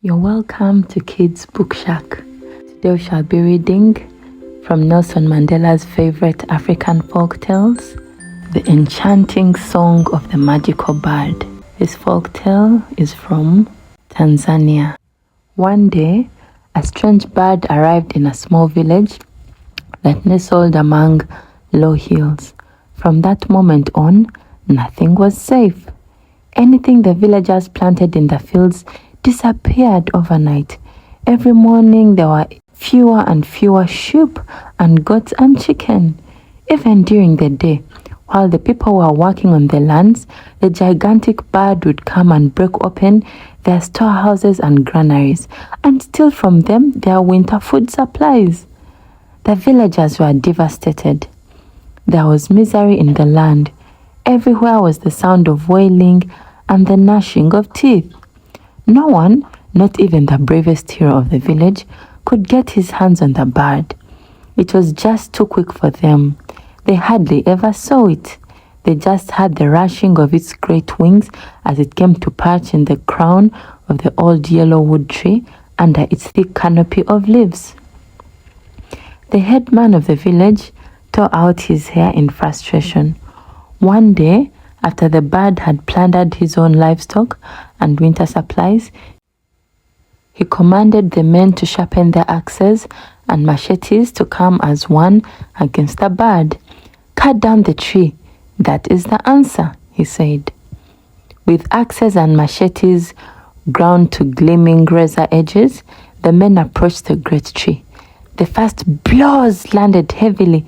You're welcome to Kids Book Shack. Today we shall be reading from Nelson Mandela's favorite African folk tales, The Enchanting Song of the Magical Bird. This folk tale is from Tanzania. One day, a strange bird arrived in a small village that nestled among low hills. From that moment on, nothing was safe. Anything the villagers planted in the fields disappeared overnight. Every morning there were fewer and fewer sheep and goats and chicken. Even during the day, while the people were working on the lands, the gigantic bird would come and break open their storehouses and granaries and steal from them their winter food supplies. The villagers were devastated. There was misery in the land. Everywhere was the sound of wailing and the gnashing of teeth. No one, not even the bravest hero of the village, could get his hands on the bird. It was just too quick for them. They hardly ever saw it. They just heard the rushing of its great wings as it came to perch in the crown of the old yellow wood tree under its thick canopy of leaves. The headman of the village tore out his hair in frustration. One day, after the bird had plundered his own livestock and winter supplies, he commanded the men to sharpen their axes and machetes to come as one against the bird. "Cut down the tree. That is the answer," he said. With axes and machetes ground to gleaming razor edges, the men approached the great tree. The first blows landed heavily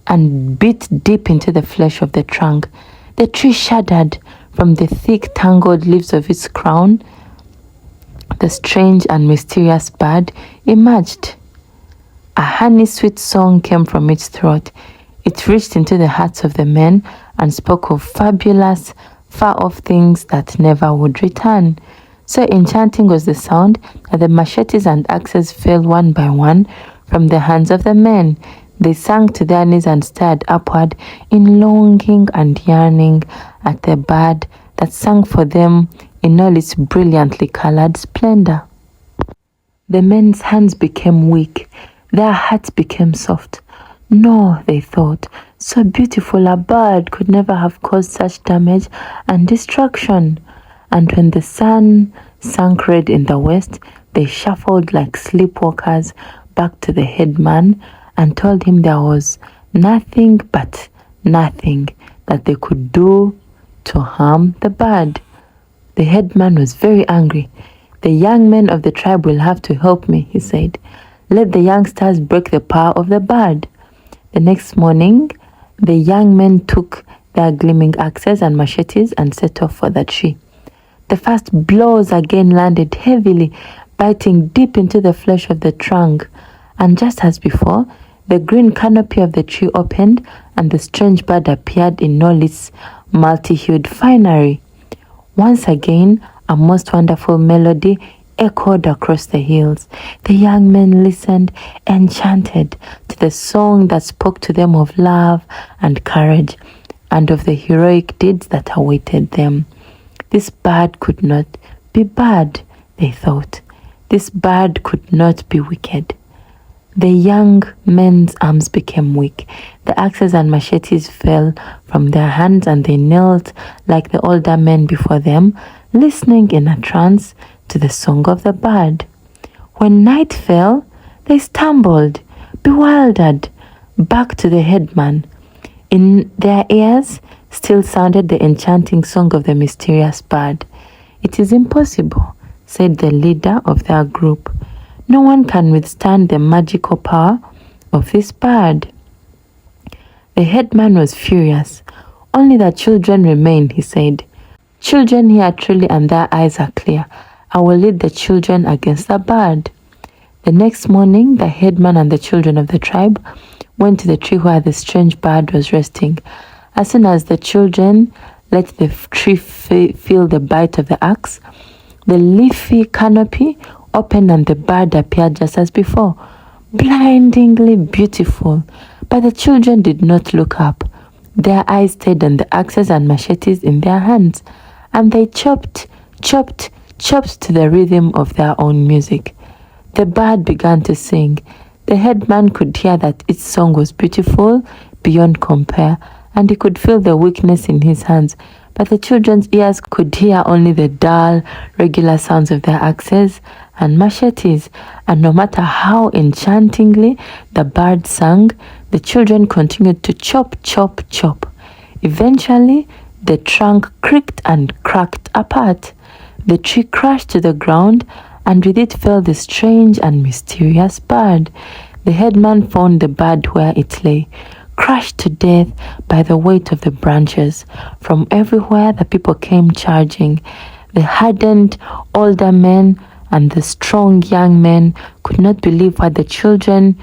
and bit deep into the flesh of the trunk. The tree shuddered. From the thick, tangled leaves of its crown, the strange and mysterious bird emerged. A honey-sweet song came from its throat. It reached into the hearts of the men and spoke of fabulous, far-off things that never would return. So enchanting was the sound that the machetes and axes fell one by one from the hands of the men. They sank to their knees and stared upward in longing and yearning at the bird that sang for them in all its brilliantly colored splendor. The men's hands became weak. Their hearts became soft. No, they thought, so beautiful a bird could never have caused such damage and destruction. And when the sun sank red in the west, they shuffled like sleepwalkers back to the headman and told him there was nothing but nothing that they could do to harm the bird. The headman was very angry. "The young men of the tribe will have to help me," he said. "Let the youngsters break the power of the bird." The next morning, the young men took their gleaming axes and machetes and set off for the tree. The first blows again landed heavily, biting deep into the flesh of the trunk. And just as before, the green canopy of the tree opened and the strange bird appeared in all its multi-hued finery. Once again, a most wonderful melody echoed across the hills. The young men listened, enchanted, to the song that spoke to them of love and courage and of the heroic deeds that awaited them. This bird could not be bad, they thought. This bird could not be wicked. The young men's arms became weak. The axes and machetes fell from their hands and they knelt like the older men before them, listening in a trance to the song of the bird. When night fell, they stumbled, bewildered, back to the headman. In their ears still sounded the enchanting song of the mysterious bird. "It is impossible," said the leader of their group. "No one can withstand the magical power of this bird." The headman was furious. "Only the children remain," he said. "Children hear truly and their eyes are clear. I will lead the children against the bird." The next morning, the headman and the children of the tribe went to the tree where the strange bird was resting. As soon as the children let the tree feel the bite of the axe, the leafy canopy opened and the bird appeared just as before, blindingly beautiful. But the children did not look up. Their eyes stayed on the axes and machetes in their hands, and they chopped, chopped to the rhythm of their own music. The bird began to sing. The headman could hear that its song was beautiful beyond compare, and he could feel the weakness in his hands. But the children's ears could hear only the dull, regular sounds of their axes and machetes, and no matter how enchantingly the bird sang, the children continued to chop, chop, chop. Eventually, the trunk creaked and cracked apart. The tree crashed to the ground, and with it fell the strange and mysterious bird. The headman found the bird where it lay, crushed to death by the weight of the branches. From everywhere the people came charging. The hardened older men and the strong young men could not believe what the children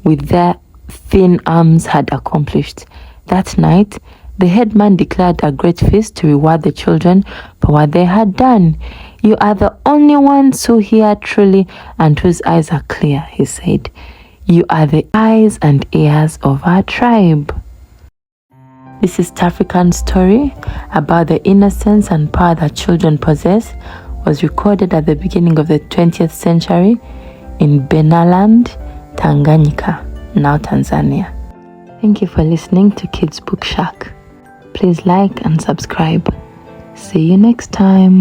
with their thin arms had accomplished. That night, the headman declared a great feast to reward the children for what they had done. "You are the only ones who hear truly and whose eyes are clear," he said. "You are the eyes and ears of our tribe." This East African story about the innocence and power that children possess was recorded at the beginning of the 20th century in Benaland, Tanganyika, now Tanzania. Thank you for listening to Kids Book Shack. Please like and subscribe. See you next time.